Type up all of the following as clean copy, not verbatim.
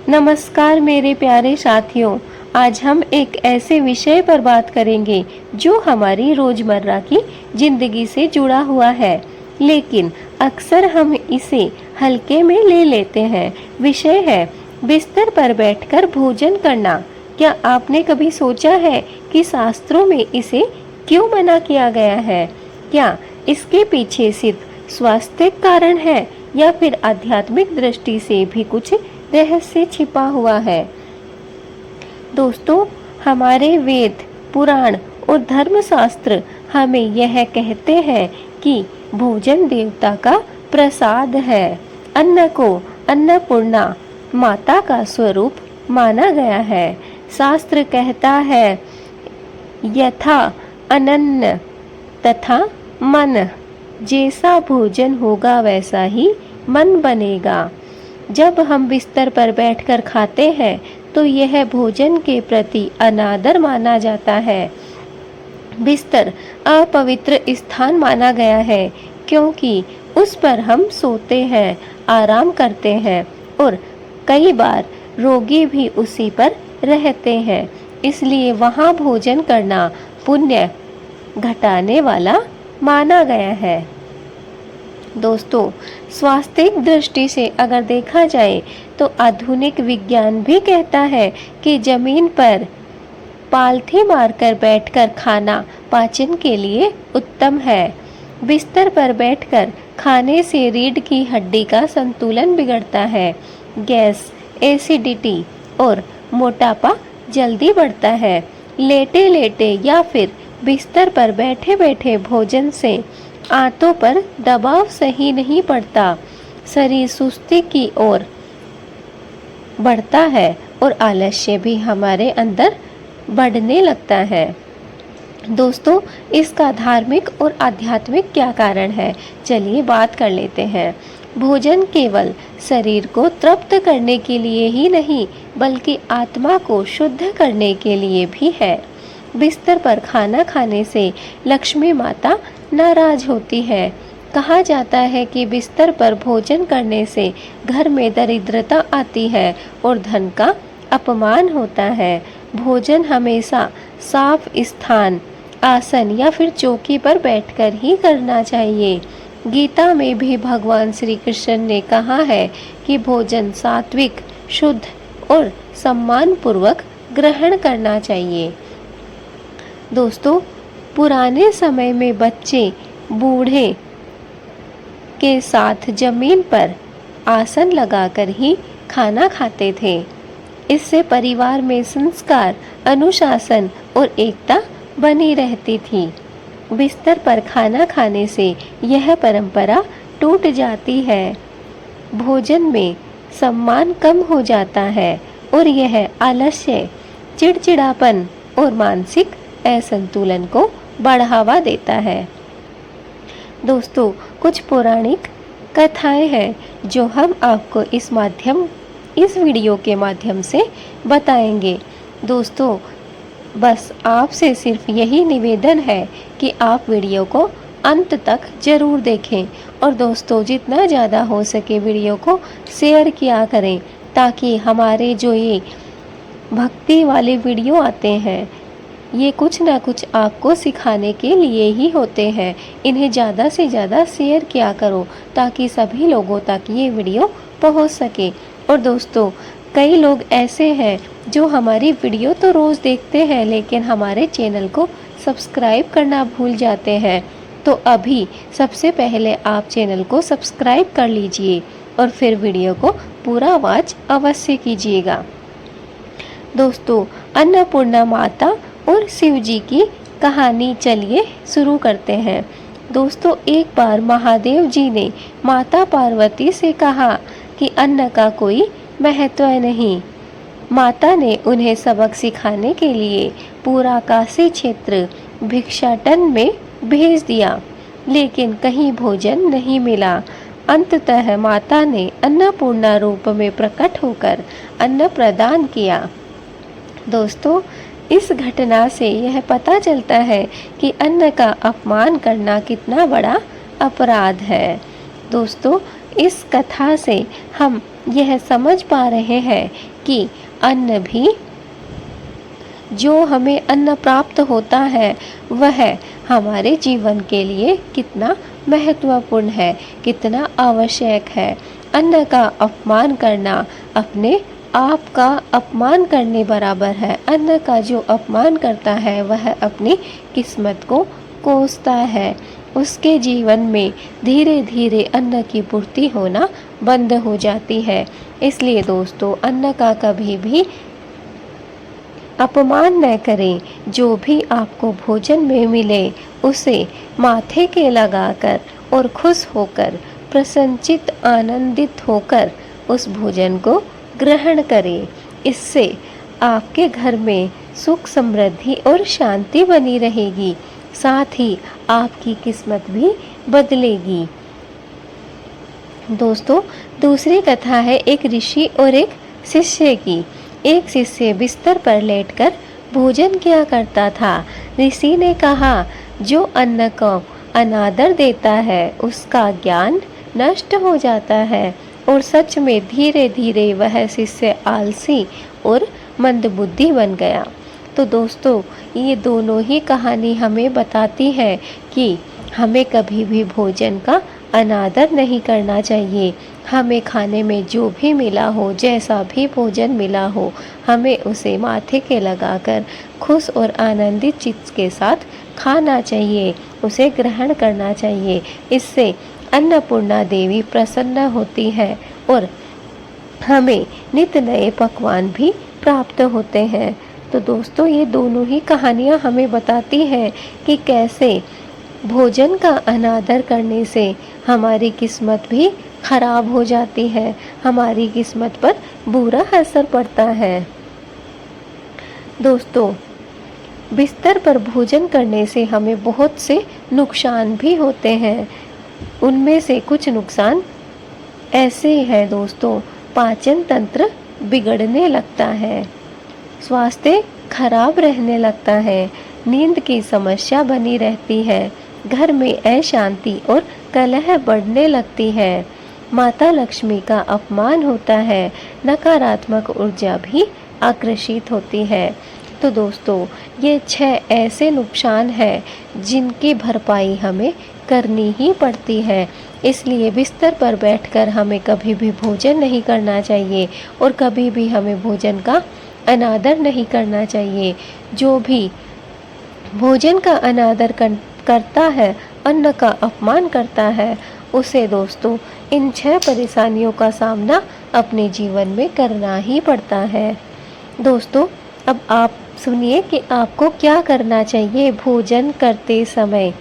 नमस्कार मेरे प्यारे साथियों। आज हम एक ऐसे विषय पर बात करेंगे जो हमारी रोजमर्रा की जिंदगी से जुड़ा हुआ है, लेकिन अक्सर हम इसे हल्के में ले लेते हैं। विषय है बिस्तर पर बैठकर भोजन करना। क्या आपने कभी सोचा है कि शास्त्रों में इसे क्यों मना किया गया है? क्या इसके पीछे सिर्फ स्वास्थ्य कारण है या फिर आध्यात्मिक दृष्टि से भी कुछ रहस्य छिपा हुआ है? दोस्तों, हमारे वेद, पुराण और धर्मशास्त्र हमें यह कहते हैं कि भोजन देवता का प्रसाद है। अन्न को अन्नपूर्णा माता का स्वरूप माना गया है। शास्त्र कहता है यथा अनन्न तथा मन, जैसा भोजन होगा वैसा ही मन बनेगा। जब हम बिस्तर पर बैठकर खाते हैं तो यह भोजन के प्रति अनादर माना जाता है। बिस्तर अपवित्र स्थान माना गया है क्योंकि उस पर हम सोते हैं, आराम करते हैं और कई बार रोगी भी उसी पर रहते हैं। इसलिए वहाँ भोजन करना पुण्य घटाने वाला माना गया है। दोस्तों, स्वास्थ्यिक दृष्टि से अगर देखा जाए तो आधुनिक विज्ञान भी कहता है कि जमीन पर पालथी मारकर बैठकर खाना पाचन के लिए उत्तम है। बिस्तर पर बैठकर खाने से रीढ़ की हड्डी का संतुलन बिगड़ता है। गैस, एसिडिटी और मोटापा जल्दी बढ़ता है। लेटे लेटे या फिर बिस्तर पर बैठे बैठे भोजन से आंतों पर दबाव सही नहीं पड़ता, शरीर सुस्ती की ओर बढ़ता है और आलस्य भी हमारे अंदर बढ़ने लगता है। दोस्तों, इसका धार्मिक और आध्यात्मिक क्या कारण है? चलिए बात कर लेते हैं। भोजन केवल शरीर को तृप्त करने के लिए ही नहीं बल्कि आत्मा को शुद्ध करने के लिए भी है। बिस्तर पर खाना खाने से लक्ष्मी माता नाराज होती है। कहा जाता है कि बिस्तर पर भोजन करने से घर में दरिद्रता आती है और धन का अपमान होता है। भोजन हमेशा साफ स्थान, आसन या फिर चौकी पर बैठकर ही करना चाहिए। गीता में भी भगवान श्री कृष्ण ने कहा है कि भोजन सात्विक, शुद्ध और सम्मान पूर्वक ग्रहण करना चाहिए। दोस्तों, पुराने समय में बच्चे बूढ़े के साथ जमीन पर आसन लगाकर ही खाना खाते थे। इससे परिवार में संस्कार, अनुशासन और एकता बनी रहती थी। बिस्तर पर खाना खाने से यह परंपरा टूट जाती है। भोजन में सम्मान कम हो जाता है और यह आलस्य, चिड़चिड़ापन और मानसिक असंतुलन को बढ़ावा देता है। दोस्तों, कुछ पौराणिक कथाएं हैं जो हम आपको इस वीडियो के माध्यम से बताएंगे। दोस्तों, बस आपसे सिर्फ यही निवेदन है कि आप वीडियो को अंत तक जरूर देखें और दोस्तों जितना ज़्यादा हो सके वीडियो को शेयर किया करें ताकि हमारे जो ये भक्ति वाले वीडियो आते हैं ये कुछ ना कुछ आपको सिखाने के लिए ही होते हैं। इन्हें ज़्यादा से ज़्यादा शेयर किया करो ताकि सभी लोगों तक ये वीडियो पहुंच सके। और दोस्तों, कई लोग ऐसे हैं जो हमारी वीडियो तो रोज़ देखते हैं लेकिन हमारे चैनल को सब्सक्राइब करना भूल जाते हैं। तो अभी सबसे पहले आप चैनल को सब्सक्राइब कर लीजिए और फिर वीडियो को पूरा वॉच अवश्य कीजिएगा। दोस्तों, अन्नपूर्णा माता और शिव जी की कहानी चलिए शुरू करते हैं। दोस्तों, एक बार महादेव जी ने माता पार्वती से कहा कि अन्न का कोई महत्व नहीं। माता ने उन्हें सबक सिखाने के लिए पूरा काशी क्षेत्र भिक्षाटन में भेज दिया, लेकिन कहीं भोजन नहीं मिला। अंततः माता ने अन्नपूर्णा रूप में प्रकट होकर अन्न प्रदान किया। दोस्तों, इस घटना से यह पता चलता है कि अन्न का अपमान करना कितना बड़ा अपराध है। दोस्तों, इस कथा से हम यह समझ पा रहे हैं कि अन्न भी, जो हमें अन्न प्राप्त होता है, वह हमारे जीवन के लिए कितना महत्वपूर्ण है, कितना आवश्यक है। अन्न का अपमान करना अपने आप का अपमान करने बराबर है। अन्न का जो अपमान करता है वह अपनी किस्मत को कोसता है। उसके जीवन में धीरे धीरे अन्न की पूर्ति होना बंद हो जाती है। इसलिए दोस्तों, अन्न का कभी भी अपमान न करें। जो भी आपको भोजन में मिले उसे माथे के लगाकर और खुश होकर, प्रसन्नचित आनंदित होकर उस भोजन को ग्रहण करें। इससे आपके घर में सुख, समृद्धि और शांति बनी रहेगी। साथ ही आपकी किस्मत भी बदलेगी। दोस्तों, दूसरी कथा है एक ऋषि और एक शिष्य की। एक शिष्य बिस्तर पर लेटकर भोजन किया करता था। ऋषि ने कहा, जो अन्न को अनादर देता है उसका ज्ञान नष्ट हो जाता है। और सच में धीरे धीरे वह शिष्य आलसी और मंदबुद्धि बन गया। तो दोस्तों, ये दोनों ही कहानी हमें बताती है कि हमें कभी भी भोजन का अनादर नहीं करना चाहिए। हमें खाने में जो भी मिला हो, जैसा भी भोजन मिला हो, हमें उसे माथे के लगाकर खुश और आनंदित चित्त के साथ खाना चाहिए, उसे ग्रहण करना चाहिए। इससे अन्नपूर्णा देवी प्रसन्न होती है और हमें नित्य नए पकवान भी प्राप्त होते हैं। तो दोस्तों, ये दोनों ही कहानियाँ हमें बताती हैं कि कैसे भोजन का अनादर करने से हमारी किस्मत भी खराब हो जाती है, हमारी किस्मत पर बुरा असर पड़ता है। दोस्तों, बिस्तर पर भोजन करने से हमें बहुत से नुकसान भी होते हैं। उनमें से कुछ नुकसान ऐसे हैं दोस्तों। पाचन तंत्र बिगड़ने लगता है, स्वास्थ्य खराब रहने लगता है, नींद की समस्या बनी रहती है, घर में अशांति और कलह बढ़ने लगती है, माता लक्ष्मी का अपमान होता है, नकारात्मक ऊर्जा भी आकर्षित होती है। तो दोस्तों, ये 6 ऐसे नुकसान हैं जिनकी भरपाई हमें करनी ही पड़ती है। इसलिए बिस्तर पर बैठकर हमें कभी भी भोजन नहीं करना चाहिए और कभी भी हमें भोजन का अनादर नहीं करना चाहिए। जो भी भोजन का अनादर करता है, अन्न का अपमान करता है, उसे दोस्तों इन 6 परेशानियों का सामना अपने जीवन में करना ही पड़ता है। दोस्तों, अब आप सुनिए कि आपको क्या करना चाहिए भोजन करते समय।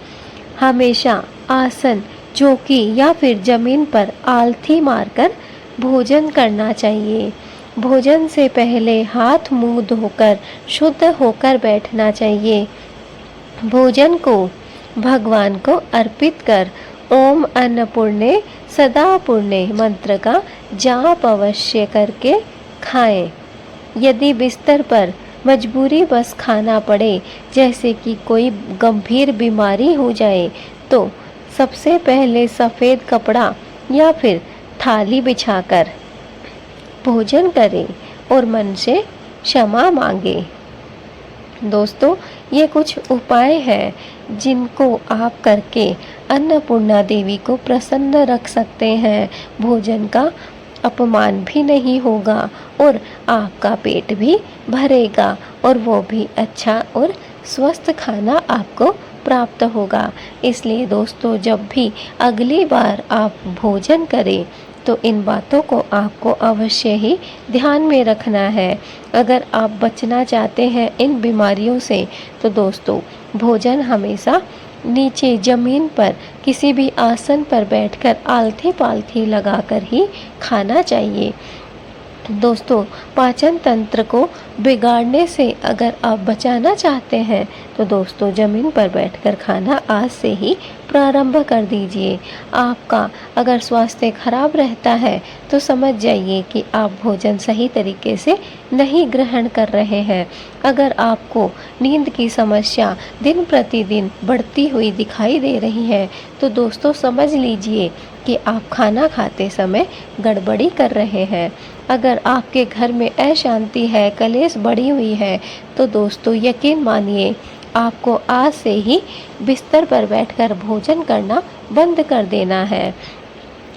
हमेशा आसन, चौकी या फिर जमीन पर आलथी मारकर भोजन करना चाहिए। भोजन से पहले हाथ मुंह धोकर शुद्ध होकर बैठना चाहिए। भोजन को भगवान को अर्पित कर ओम अन्नपूर्णे सदा पूर्णे मंत्र का जाप अवश्य करके खाएं। यदि बिस्तर पर मजबूरी बस खाना पड़े, जैसे कि कोई गंभीर बीमारी हो जाए, तो सबसे पहले सफ़ेद कपड़ा या फिर थाली बिछाकर भोजन करें और मन से क्षमा मांगे। दोस्तों, ये कुछ उपाय हैं जिनको आप करके अन्नपूर्णा देवी को प्रसन्न रख सकते हैं। भोजन का अपमान भी नहीं होगा और आपका पेट भी भरेगा और वो भी अच्छा और स्वस्थ खाना आपको प्राप्त होगा। इसलिए दोस्तों, जब भी अगली बार आप भोजन करें तो इन बातों को आपको अवश्य ही ध्यान में रखना है। अगर आप बचना चाहते हैं इन बीमारियों से, तो दोस्तों भोजन हमेशा नीचे ज़मीन पर किसी भी आसन पर बैठकर आलथी पालथी लगाकर ही खाना चाहिए। दोस्तों, पाचन तंत्र को बिगाड़ने से अगर आप बचाना चाहते हैं तो दोस्तों ज़मीन पर बैठकर खाना आज से ही प्रारंभ कर दीजिए। आपका अगर स्वास्थ्य खराब रहता है तो समझ जाइए कि आप भोजन सही तरीके से नहीं ग्रहण कर रहे हैं। अगर आपको नींद की समस्या दिन प्रतिदिन बढ़ती हुई दिखाई दे रही है तो दोस्तों समझ लीजिए कि आप खाना खाते समय गड़बड़ी कर रहे हैं। अगर आपके घर में अशांति है, कलेश बढ़ी हुई है तो दोस्तों यकीन मानिए आपको आज से ही बिस्तर पर बैठकर भोजन करना बंद कर देना है।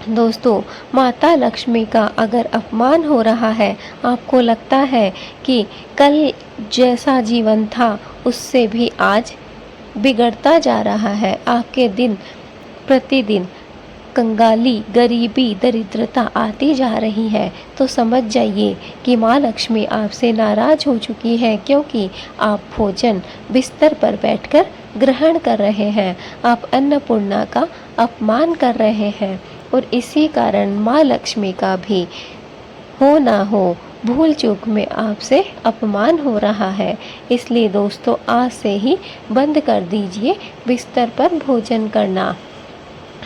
दोस्तों, माता लक्ष्मी का अगर अपमान हो रहा है, आपको लगता है कि कल जैसा जीवन था उससे भी आज बिगड़ता जा रहा है, आपके दिन प्रतिदिन कंगाली, गरीबी, दरिद्रता आती जा रही है तो समझ जाइए कि माँ लक्ष्मी आपसे नाराज हो चुकी है, क्योंकि आप भोजन बिस्तर पर बैठकर ग्रहण कर रहे हैं। आप अन्नपूर्णा का अपमान कर रहे हैं और इसी कारण माँ लक्ष्मी का भी हो ना हो भूल चूक में आपसे अपमान हो रहा है। इसलिए दोस्तों आज से ही बंद कर दीजिए बिस्तर पर भोजन करना।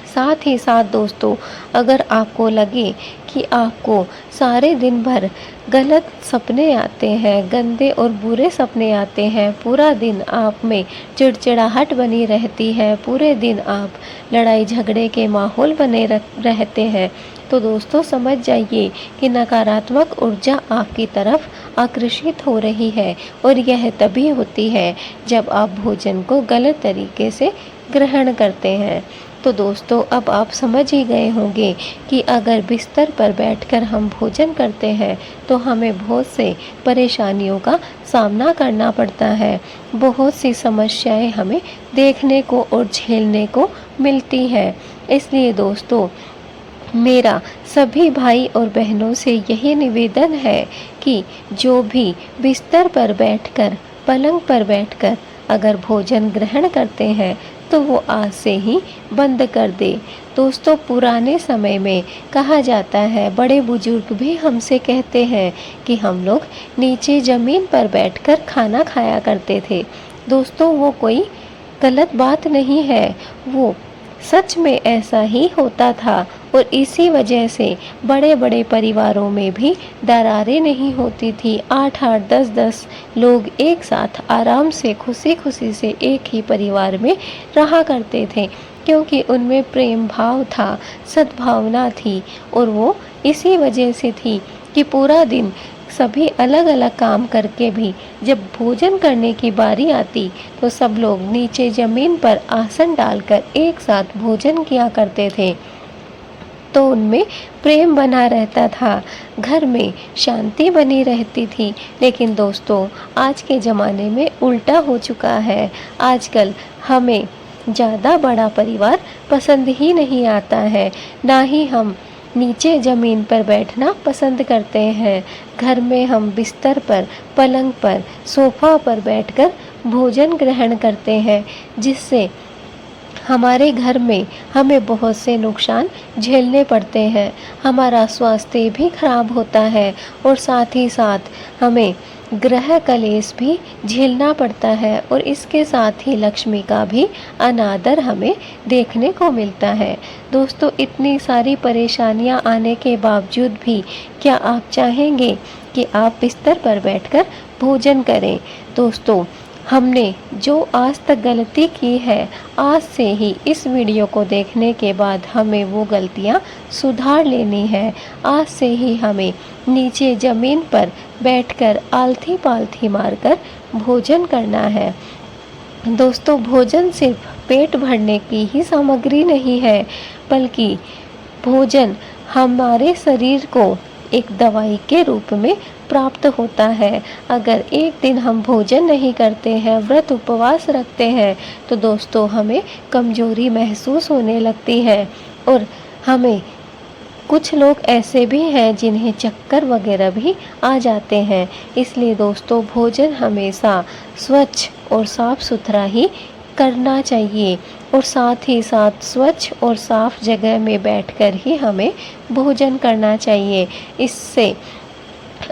साथ ही साथ दोस्तों, अगर आपको लगे कि आपको सारे दिन भर गलत सपने आते हैं, गंदे और बुरे सपने आते हैं, पूरा दिन आप में चिड़चिड़ाहट बनी रहती है, पूरे दिन आप लड़ाई झगड़े के माहौल बने रहते हैं, तो दोस्तों समझ जाइए कि नकारात्मक ऊर्जा आपकी तरफ आकर्षित हो रही है और यह तभी होती है जब आप भोजन को गलत तरीके से ग्रहण करते हैं। तो दोस्तों अब आप समझ ही गए होंगे कि अगर बिस्तर पर बैठकर हम भोजन करते हैं तो हमें बहुत से परेशानियों का सामना करना पड़ता है, बहुत सी समस्याएं हमें देखने को और झेलने को मिलती हैं। इसलिए दोस्तों मेरा सभी भाई और बहनों से यही निवेदन है कि जो भी बिस्तर पर बैठकर, पलंग पर बैठकर अगर भोजन ग्रहण करते हैं तो वो आज से ही बंद कर दे। दोस्तों पुराने समय में कहा जाता है, बड़े बुजुर्ग भी हमसे कहते हैं कि हम लोग नीचे ज़मीन पर बैठकर खाना खाया करते थे। दोस्तों वो कोई गलत बात नहीं है, वो सच में ऐसा ही होता था और इसी वजह से बड़े बड़े परिवारों में भी दरारें नहीं होती थी। 8-8, 10-10 लोग एक साथ आराम से खुशी खुशी से एक ही परिवार में रहा करते थे, क्योंकि उनमें प्रेम भाव था, सद्भावना थी और वो इसी वजह से थी कि पूरा दिन सभी अलग अलग काम करके भी जब भोजन करने की बारी आती तो सब लोग नीचे ज़मीन पर आसन डालकर एक साथ भोजन किया करते थे, तो उनमें प्रेम बना रहता था, घर में शांति बनी रहती थी। लेकिन दोस्तों आज के ज़माने में उल्टा हो चुका है। आजकल हमें ज़्यादा बड़ा परिवार पसंद ही नहीं आता है, ना ही हम नीचे ज़मीन पर बैठना पसंद करते हैं। घर में हम बिस्तर पर, पलंग पर, सोफ़ा पर बैठकर भोजन ग्रहण करते हैं, जिससे हमारे घर में हमें बहुत से नुकसान झेलने पड़ते हैं। हमारा स्वास्थ्य भी खराब होता है और साथ ही साथ हमें ग्रह कलेश भी झेलना पड़ता है और इसके साथ ही लक्ष्मी का भी अनादर हमें देखने को मिलता है। दोस्तों इतनी सारी परेशानियां आने के बावजूद भी क्या आप चाहेंगे कि आप बिस्तर पर बैठकर भोजन करें? दोस्तों हमने जो आज तक गलती की है, आज से ही इस वीडियो को देखने के बाद हमें वो गलतियां सुधार लेनी है। आज से ही हमें नीचे ज़मीन पर बैठकर आलथी पालथी मारकर भोजन करना है। दोस्तों भोजन सिर्फ पेट भरने की ही सामग्री नहीं है, बल्कि भोजन हमारे शरीर को एक दवाई के रूप में प्राप्त होता है। अगर एक दिन हम भोजन नहीं करते हैं, व्रत उपवास रखते हैं, तो दोस्तों हमें कमजोरी महसूस होने लगती है और हमें कुछ लोग ऐसे भी हैं जिन्हें चक्कर वगैरह भी आ जाते हैं। इसलिए दोस्तों भोजन हमेशा स्वच्छ और साफ सुथरा ही करना चाहिए और साथ ही साथ स्वच्छ और साफ जगह में बैठकर ही हमें भोजन करना चाहिए। इससे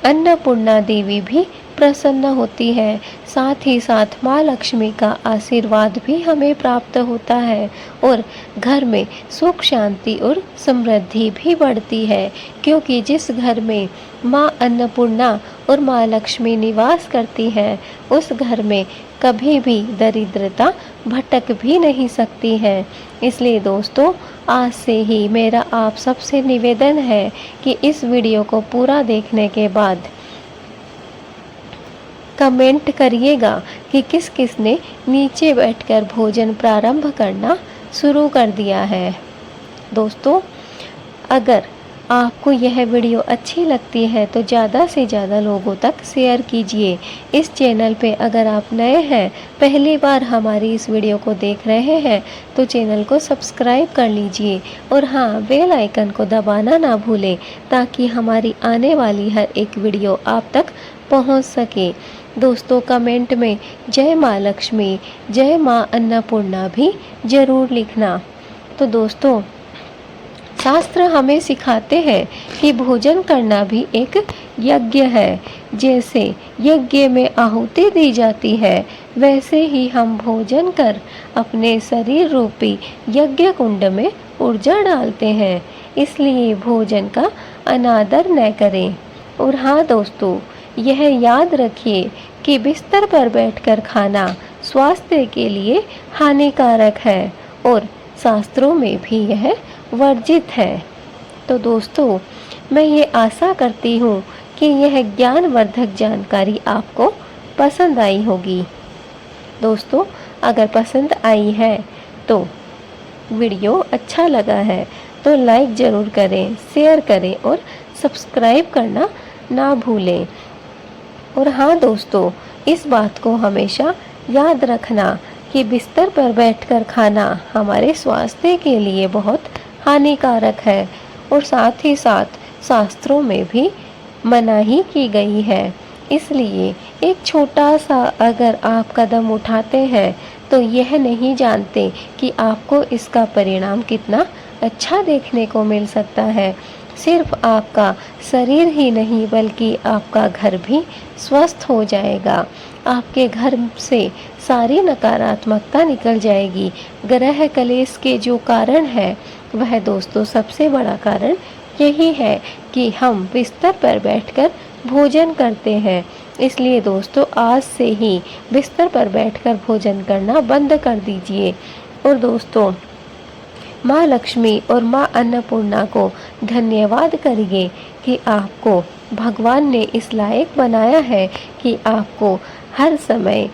अन्नपूर्णा देवी भी प्रसन्न होती है। साथ ही साथ माँ लक्ष्मी का आशीर्वाद भी हमें प्राप्त होता है और घर में सुख शांति और समृद्धि भी बढ़ती है, क्योंकि जिस घर में माँ अन्नपूर्णा और माँ लक्ष्मी निवास करती है उस घर में कभी भी दरिद्रता भटक भी नहीं सकती है। इसलिए दोस्तों, आज से ही मेरा आप सबसे निवेदन है कि इस वीडियो को पूरा देखने के बाद कमेंट करिएगा कि किस किस ने नीचे बैठकर भोजन प्रारंभ करना शुरू कर दिया है। दोस्तों, अगर आपको यह वीडियो अच्छी लगती है तो ज़्यादा से ज़्यादा लोगों तक शेयर कीजिए। इस चैनल पे अगर आप नए हैं, पहली बार हमारी इस वीडियो को देख रहे हैं, तो चैनल को सब्सक्राइब कर लीजिए और हाँ, बेल आइकन को दबाना ना भूलें ताकि हमारी आने वाली हर एक वीडियो आप तक पहुंच सके। दोस्तों, कमेंट में जय माँ लक्ष्मी, जय माँ अन्नपूर्णा भी ज़रूर लिखना। तो दोस्तों, शास्त्र हमें सिखाते हैं कि भोजन करना भी एक यज्ञ है। जैसे यज्ञ में आहुति दी जाती है, वैसे ही हम भोजन कर अपने शरीर रूपी यज्ञ कुंड में ऊर्जा डालते हैं। इसलिए भोजन का अनादर न करें। और हाँ दोस्तों, यह याद रखिए कि बिस्तर पर बैठकर खाना स्वास्थ्य के लिए हानिकारक है और शास्त्रों में भी यह वर्जित है। तो दोस्तों, मैं ये आशा करती हूँ कि यह ज्ञानवर्धक जानकारी आपको पसंद आई होगी। दोस्तों, अगर पसंद आई है तो वीडियो अच्छा लगा है तो लाइक ज़रूर करें, शेयर करें और सब्सक्राइब करना ना भूलें। और हाँ दोस्तों, इस बात को हमेशा याद रखना कि बिस्तर पर बैठकर खाना हमारे स्वास्थ्य के लिए बहुत हानिकारक है और साथ ही साथ शास्त्रों में भी मनाही की गई है। इसलिए एक छोटा सा अगर आप कदम उठाते हैं तो यह नहीं जानते कि आपको इसका परिणाम कितना अच्छा देखने को मिल सकता है। सिर्फ आपका शरीर ही नहीं बल्कि आपका घर भी स्वस्थ हो जाएगा। आपके घर से सारी नकारात्मकता निकल जाएगी। ग्रह कलेश के जो कारण है वह दोस्तों सबसे बड़ा कारण यही है कि हम बिस्तर पर बैठकर भोजन करते हैं। इसलिए दोस्तों, आज से ही बिस्तर पर बैठकर भोजन करना बंद कर दीजिए। और दोस्तों, माँ लक्ष्मी और माँ अन्नपूर्णा को धन्यवाद करिए कि आपको भगवान ने इस लायक बनाया है कि आपको हर समय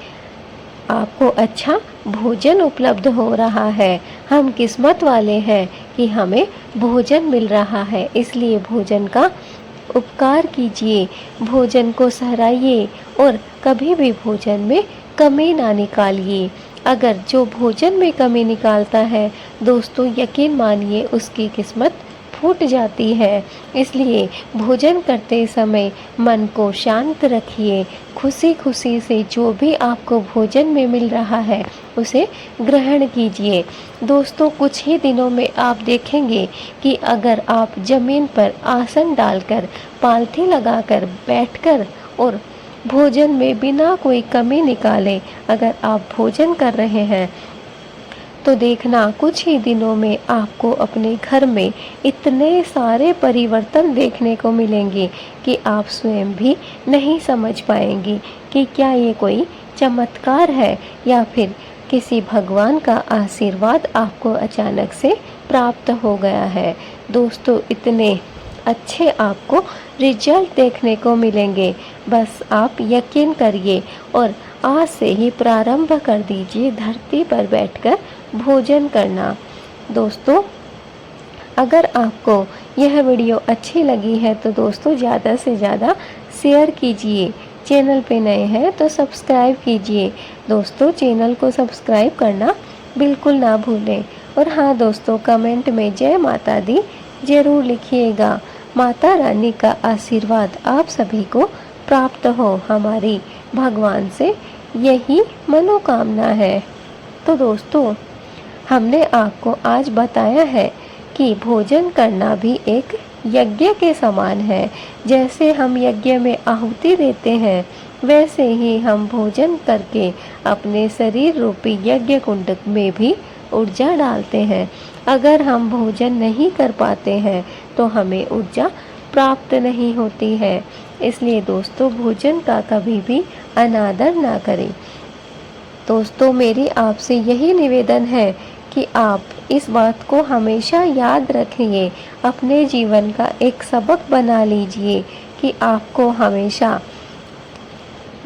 आपको अच्छा भोजन उपलब्ध हो रहा है। हम किस्मत वाले हैं कि हमें भोजन मिल रहा है। इसलिए भोजन का उपकार कीजिए, भोजन को सराहिए और कभी भी भोजन में कमी ना निकालिए। अगर जो भोजन में कमी निकालता है दोस्तों, यकीन मानिए उसकी किस्मत फूट जाती है। इसलिए भोजन करते समय मन को शांत रखिए। खुशी खुशी से जो भी आपको भोजन में मिल रहा है उसे ग्रहण कीजिए। दोस्तों, कुछ ही दिनों में आप देखेंगे कि अगर आप ज़मीन पर आसन डालकर, पालथी लगाकर बैठकर और भोजन में बिना कोई कमी निकाले अगर आप भोजन कर रहे हैं तो देखना कुछ ही दिनों में आपको अपने घर में इतने सारे परिवर्तन देखने को मिलेंगे कि आप स्वयं भी नहीं समझ पाएंगे कि क्या ये कोई चमत्कार है या फिर किसी भगवान का आशीर्वाद आपको अचानक से प्राप्त हो गया है। दोस्तों, इतने अच्छे आपको रिजल्ट देखने को मिलेंगे। बस आप यकीन करिए और आज से ही प्रारंभ कर दीजिए धरती पर बैठकर भोजन करना। दोस्तों, अगर आपको यह वीडियो अच्छी लगी है तो दोस्तों ज़्यादा से ज़्यादा शेयर कीजिए। चैनल पे नए हैं तो सब्सक्राइब कीजिए। दोस्तों, चैनल को सब्सक्राइब करना बिल्कुल ना भूलें। और हाँ दोस्तों, कमेंट में जय माता दी ज़रूर लिखिएगा। माता रानी का आशीर्वाद आप सभी को प्राप्त हो, हमारी भगवान से यही मनोकामना है। तो दोस्तों, हमने आपको आज बताया है कि भोजन करना भी एक यज्ञ के समान है। जैसे हम यज्ञ में आहुति देते हैं, वैसे ही हम भोजन करके अपने शरीर रूपी यज्ञ कुंड में भी ऊर्जा डालते हैं। अगर हम भोजन नहीं कर पाते हैं तो हमें ऊर्जा प्राप्त नहीं होती है। इसलिए दोस्तों, भोजन का कभी भी अनादर ना करें। दोस्तों, मेरी आपसे यही निवेदन है कि आप इस बात को हमेशा याद रखिए, अपने जीवन का एक सबक बना लीजिए कि आपको हमेशा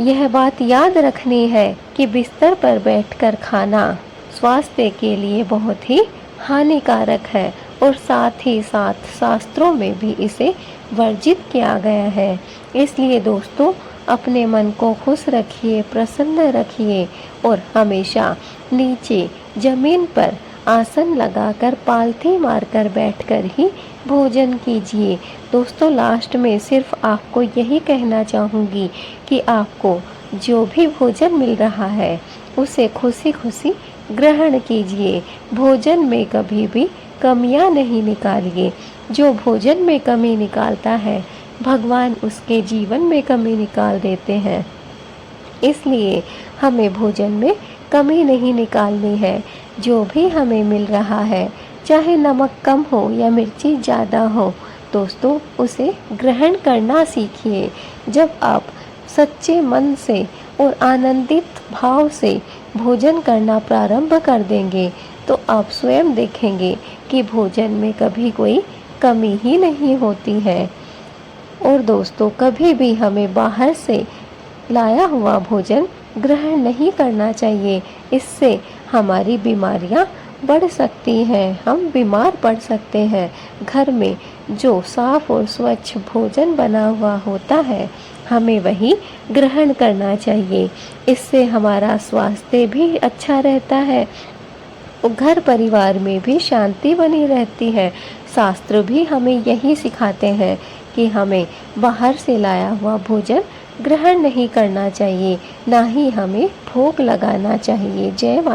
यह बात याद रखनी है कि बिस्तर पर बैठकर खाना स्वास्थ्य के लिए बहुत ही हानिकारक है और साथ ही साथ शास्त्रों में भी इसे वर्जित किया गया है। इसलिए दोस्तों, अपने मन को खुश रखिए, प्रसन्न रखिए और हमेशा नीचे जमीन पर आसन लगाकर पालथी मारकर बैठकर ही भोजन कीजिए। दोस्तों, लास्ट में सिर्फ आपको यही कहना चाहूँगी कि आपको जो भी भोजन मिल रहा है उसे खुशी खुशी ग्रहण कीजिए। भोजन में कभी भी कमियां नहीं निकालिए। जो भोजन में कमी निकालता है, भगवान उसके जीवन में कमी निकाल देते हैं। इसलिए हमें भोजन में कमी नहीं निकालनी है। जो भी हमें मिल रहा है, चाहे नमक कम हो या मिर्ची ज़्यादा हो, दोस्तों उसे ग्रहण करना सीखिए। जब आप सच्चे मन से और आनंदित भाव से भोजन करना प्रारंभ कर देंगे तो आप स्वयं देखेंगे कि भोजन में कभी कोई कमी ही नहीं होती है। और दोस्तों, कभी भी हमें बाहर से लाया हुआ भोजन ग्रहण नहीं करना चाहिए। इससे हमारी बीमारियां बढ़ सकती हैं, हम बीमार पड़ सकते हैं। घर में जो साफ और स्वच्छ भोजन बना हुआ होता है, हमें वही ग्रहण करना चाहिए। इससे हमारा स्वास्थ्य भी अच्छा रहता है और घर परिवार में भी शांति बनी रहती है। शास्त्र भी हमें यही सिखाते हैं कि हमें बाहर से लाया हुआ भोजन ग्रहण नहीं करना चाहिए, ना ही हमें भोग लगाना चाहिए। जय माता।